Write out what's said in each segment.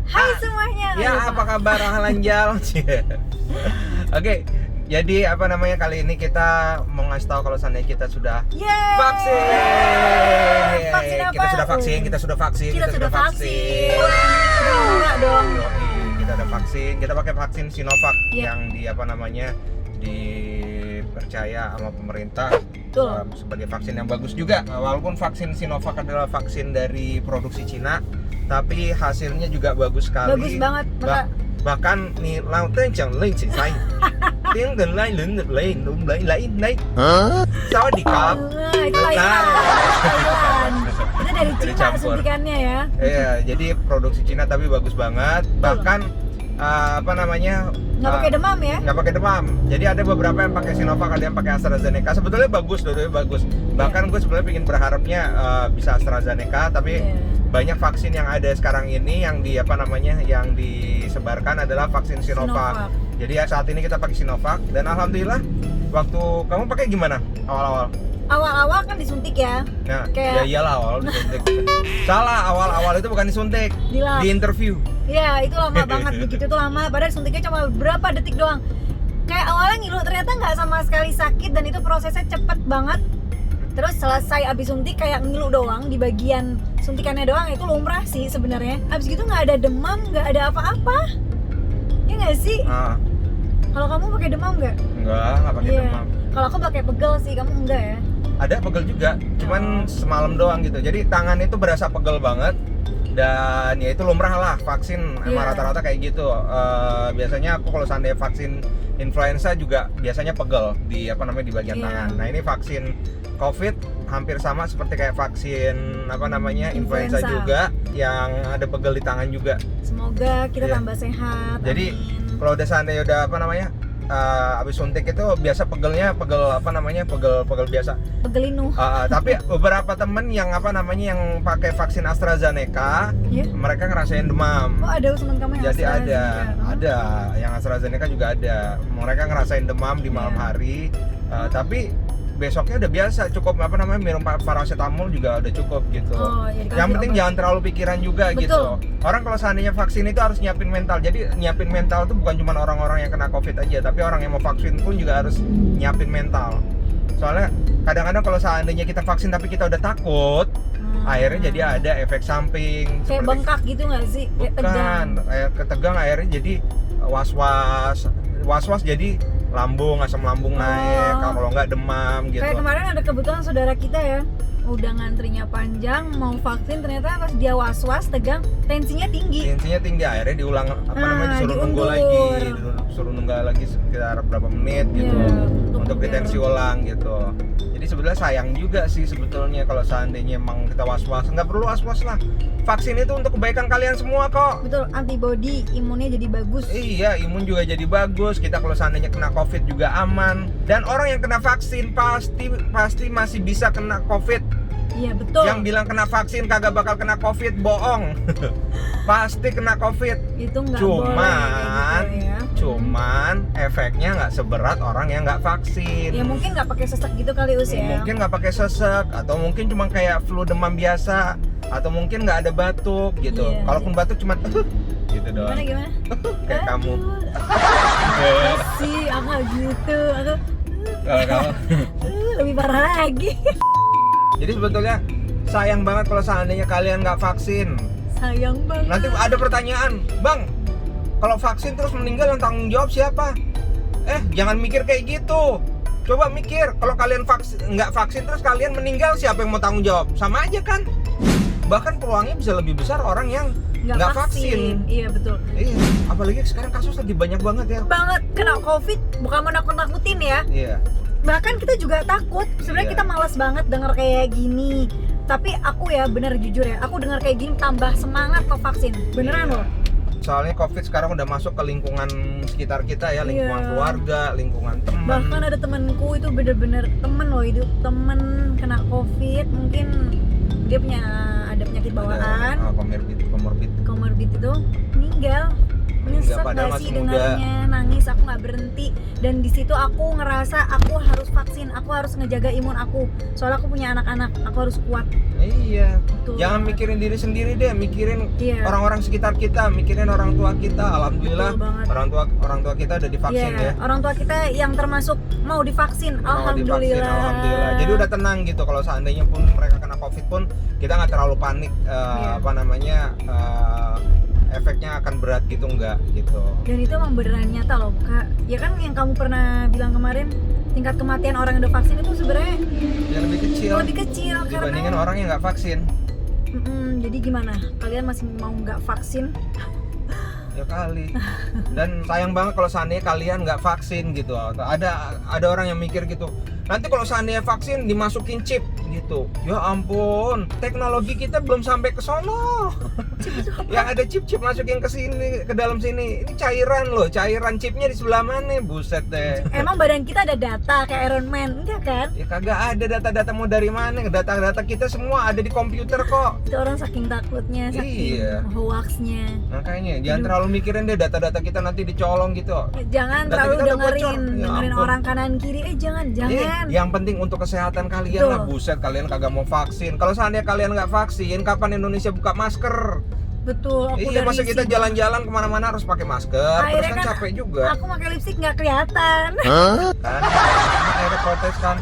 Hai semuanya. Ya, apa kabar Halanjal? Oke, jadi apa namanya, kali ini kita mau ngasih tahu kalau seandainya kita sudah vaksin. Vaksin apa? Kita sudah vaksin. Kita sudah vaksin. Enggak dong. Kita udah vaksin. Kita pakai vaksin Sinovac Iya. yang di apa namanya, dipercaya sama pemerintah sebagai vaksin yang bagus juga. Walaupun vaksin Sinovac adalah vaksin dari produksi Cina, tapi hasilnya juga bagus sekali. Bagus banget. Bahkan nih lautan chẳng lên chỉ xanh tiếng gần lai lớn được lên đúng lấy sao di cup. Itu Thailand. Itu dari Jadi Cina campur. suntikannya ya. Iya, jadi produksi Cina tapi bagus banget. Bahkan apa namanya, Nggak pakai demam ya? nggak pakai demam. Jadi ada beberapa yang pakai Sinovac, ada yang pakai AstraZeneca. Sebetulnya bagus, dua-duanya bagus. Bahkan gue sebenarnya pengen berharapnya bisa AstraZeneca, tapi banyak vaksin yang ada sekarang ini yang di apa namanya, yang disebarkan adalah vaksin Sinovac. Jadi ya saat ini kita pakai Sinovac dan alhamdulillah. Waktu kamu pakai gimana awal-awal? Awal-awal kan disuntik ya. Nah, Kayak- ya iyalah awal disuntik. Salah, awal-awal itu bukan disuntik, Dilap. di interview. Iya, itu lama banget, begitu tuh lama. Padahal suntiknya cuma berapa detik doang. Kayak awalnya ngilu, ternyata nggak sama sekali sakit dan itu prosesnya cepet banget. Terus selesai abis suntik kayak ngilu doang di bagian suntikannya doang, itu lumrah sih sebenarnya. Abis gitu nggak ada demam, nggak ada apa-apa. Ya nggak sih? Ah, Kalau kamu pakai demam nggak? nggak pakai Iya. demam. Kalau aku pakai pegel sih, kamu enggak ya? Ada pegel juga, cuman semalam doang gitu. Jadi tangan itu berasa pegel banget. Dan ya itu lumrah lah, vaksin emang Iya. rata-rata kayak gitu. Biasanya aku kalau seandainya vaksin influenza juga biasanya pegel di apa namanya, di bagian Iya. tangan. Nah ini vaksin COVID hampir sama seperti kayak vaksin apa namanya, influenza Influenza. juga, yang ada pegel di tangan juga. Semoga kita Iya. tambah sehat. Jadi amin. kalau udah seandainya udah apa namanya, habis suntik itu biasa pegelnya pegel apa namanya, pegel biasa. Pegelinuh. Tapi beberapa temen yang apa namanya, yang pakai vaksin AstraZeneca, Ya? mereka ngerasain demam. Oh, ada teman kamu yang Jadi AstraZeneca. ada yang AstraZeneca juga ada. Mereka ngerasain demam di malam Iya. hari, tapi besoknya udah biasa, cukup apa namanya, minum paracetamol juga udah cukup gitu. Oh, ya dikasih Yang penting obat. jangan terlalu pikiran juga. Betul. Gitu. Orang kalau seandainya vaksin itu harus nyiapin mental. Jadi nyiapin mental itu bukan cuma orang-orang yang kena COVID aja, tapi orang yang mau vaksin pun juga harus nyiapin mental. Soalnya kadang-kadang kalau seandainya kita vaksin tapi kita udah takut, akhirnya jadi ada efek samping kayak bengkak gitu nggak sih? Kayak tegang. kayak ketegang, akhirnya jadi was-was jadi lambung, asam lambung naik, kalau nggak demam gitu. Kayak kemarin ada kebetulan saudara kita ya, udah ngantrinya panjang mau vaksin, ternyata pas dia was-was tegang, tensinya tinggi. Tensinya tinggi, akhirnya diulang apa namanya, disuruh nunggu diundur. disuruh nunggu lagi sekitar berapa menit gitu, Iya, untuk ditensi ulang gitu. Jadi sebetulnya sayang juga sih sebetulnya kalau seandainya emang kita was-was. Nggak perlu was-was lah, vaksin itu untuk kebaikan kalian semua kok. Betul, antibody imunnya jadi bagus. Iya, imun juga jadi bagus. Kita kalau seandainya kena COVID juga aman. Dan orang yang kena vaksin pasti masih bisa kena COVID. Iya, betul. Yang bilang kena vaksin kagak bakal kena COVID, bohong. Pasti kena COVID. Itu nggak boleh kayak gitu ya. Cuman efeknya nggak seberat orang yang nggak vaksin. Ya mungkin nggak pakai sesek gitu kali ya. Mungkin nggak pakai sesek, atau mungkin cuma kayak flu demam biasa, atau mungkin nggak ada batuk gitu. Iya. Kalaupun batuk cuma gitu doang. Gimana? Kayak kamu. Sih, aku nggak gitu. Aku Kalau kamu. lebih parah lagi. Jadi sebetulnya sayang banget kalau seandainya kalian nggak vaksin. Sayang banget. Nanti ada pertanyaan, Bang, kalau vaksin terus meninggal yang tanggung jawab siapa? Jangan mikir kayak gitu. Coba mikir, kalau kalian nggak vaksin terus kalian meninggal, siapa yang mau tanggung jawab? Sama aja kan? Bahkan peluangnya bisa lebih besar orang yang nggak vaksin. Iya, betul. Iya, apalagi sekarang kasus lagi banyak banget ya. Banget kena COVID, bukan mau nakut-nakutin ya. Iya. Bahkan kita juga takut. Sebenarnya Iya. kita malas banget denger kayak gini. Tapi aku ya bener jujur ya, aku dengar kayak gini tambah semangat ke vaksin. Beneran Iya. loh. Soalnya COVID sekarang udah masuk ke lingkungan sekitar kita ya, lingkungan Iya. keluarga, lingkungan teman. Bahkan ada temenku itu bener-bener temen loh, itu temen kena COVID, mungkin dia punya ada penyakit bawaan, Ada, komorbid. comorbid itu meninggal Nyesek padahal gak masih sih muda. dengarnya, nangis, aku nggak berhenti. Dan di situ aku ngerasa aku harus vaksin, aku harus ngejaga imun aku. Soalnya aku punya anak-anak, aku harus kuat. Iya. Betul Jangan banget. mikirin diri sendiri deh, mikirin Iya. orang-orang sekitar kita, mikirin orang tua kita. Alhamdulillah Betul banget. orang tua kita udah divaksin Iya, ya. orang tua kita yang termasuk mau divaksin. Mau Alhamdulillah. divaksin, alhamdulillah. Jadi udah tenang gitu. Kalau seandainya pun mereka kena COVID pun kita nggak terlalu panik. Iya. Apa namanya? Efeknya akan berat gitu nggak gitu. Dan itu emang beneran nyata loh, Kak. Ya kan yang kamu pernah bilang kemarin, tingkat kematian orang yang udah vaksin itu sebenarnya Yang lebih kecil. lebih kecil Dibandingin karena orang yang nggak vaksin. jadi gimana? Kalian masih mau nggak vaksin? Ya kali. Dan sayang banget kalau seandainya kalian nggak vaksin gitu. Ada orang yang mikir gitu. Nanti kalau seandainya vaksin dimasukin chip gitu. Ya ampun, teknologi kita belum sampai ke sono. Yang ada chip masukin ke sini, ke dalam sini. Ini cairan loh, cairan chipnya di sebelah mana? Buset deh. Emang badan kita ada data kayak Iron Man, enggak kan? Ya kagak ada data-data mau dari mana? Data-data kita semua ada di komputer kok. Itu orang saking takutnya, saking Iya. hoaxnya. Makanya jangan terlalu mikirin deh data-data kita nanti dicolong gitu. Jangan Data terlalu kita udah bocor. dengerin Ya ampun. orang kanan kiri. Jangan. Yang penting untuk kesehatan kalian Betul. lah. Buset, kalian kagak mau vaksin. Kalau seandainya kalian nggak vaksin, kapan Indonesia buka masker? Betul. Aku Iya, udah masa risih kita banget. jalan-jalan kemana-mana harus pakai masker. Terus Akhirnya kan capek juga. Aku pakai lipstik nggak kelihatan. Kan? Akhirnya protes kan.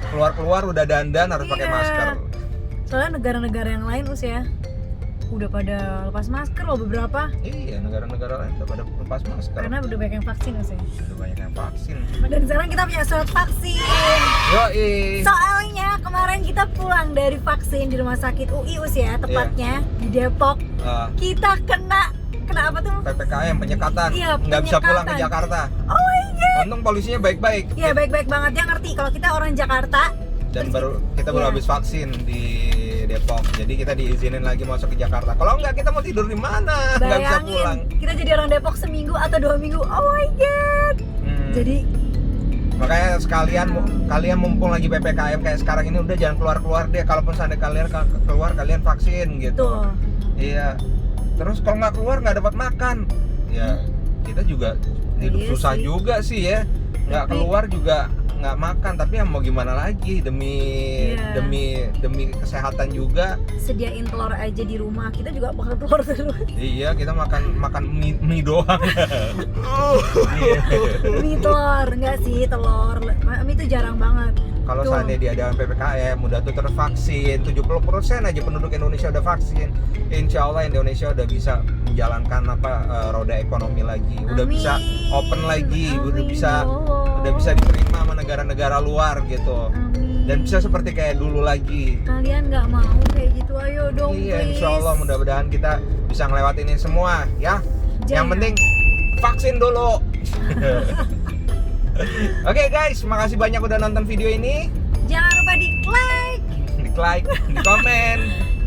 Keluar-keluar udah dandan harus pakai Iya. masker. Soalnya negara-negara yang lain ya udah pada lepas masker loh beberapa. Iya, negara-negara lain udah pada lepas masker. Karena udah banyak yang vaksin ya. Udah banyak yang vaksin. Dan sekarang kita punya surat vaksin. Yoi. Soalnya kemarin kita pulang dari vaksin di rumah sakit UI ya, tepatnya di Depok. Kita kena apa tuh? PPKM penyekatan. Iya, Nggak bisa pulang ke penyekatan. Jakarta. Oh my god. Untung polisinya baik-baik. Iya baik-baik banget, dia ngerti kalau kita orang Jakarta. Dan Terus kita baru iya. habis vaksin di Depok, jadi kita diizinin lagi masuk ke Jakarta. Kalau enggak kita mau tidur di mana? Nggak bisa pulang. Bayangin kita jadi orang Depok seminggu atau 2 minggu. Oh my god. Jadi Makanya sekalian kalian mumpung lagi PPKM kayak sekarang ini udah jangan keluar-keluar deh. Kalaupun seandainya kalian keluar kalian vaksin gitu. tuh. Iya. Terus kalau nggak keluar nggak dapat makan, ya kita juga hidup Iya susah sih. juga sih ya. Nggak Tapi- keluar juga nggak makan, tapi ya mau gimana lagi demi Iya. demi kesehatan juga. Sediain telur aja di rumah, kita juga bakal telur terus. Iya, kita makan mie doang. Iya. Mie telur, enggak sih telur. Mie itu jarang banget. Kalau Tuh. seandainya diadakan PPKM udah tuh tervaksin, 70% aja penduduk Indonesia udah vaksin. Insya Allah Indonesia udah bisa menjalankan roda ekonomi lagi, udah Amin. bisa open lagi, udah Amin, bisa ya Allah. udah bisa diterima sama negara-negara luar gitu. Amin. Dan bisa seperti kayak dulu lagi. Kalian nggak mau kayak gitu, ayo dong Iya, please. insya Allah mudah-mudahan kita bisa ngelewatin ini semua ya. Yang Jangan. penting vaksin dulu. Oke guys, makasih banyak udah nonton video ini. Jangan lupa di like, Di komen,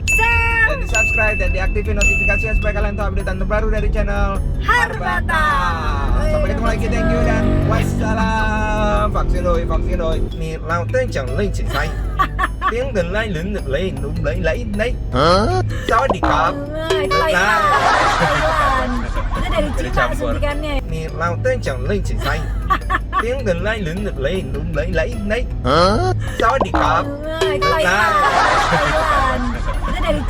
share, dan di subscribe dan diaktifin notifikasinya supaya kalian tahu update terbaru dari channel Harbata. Sampai ketemu lagi, thank you dan wassalam. Vaksin oi. Ni lao tên chẳng lên chỉ xanh. Tiếng gần lai lớn được lên đúng lấy đấy. Sawadikap. Itu Thailand. Itu dari Cina Dicampur. suntikannya. Ni lao tên chẳng lên chỉ xanh. Tiếng gần lai lớn được lên đúng lấy đấy. Sawadikap. Itu Thailand.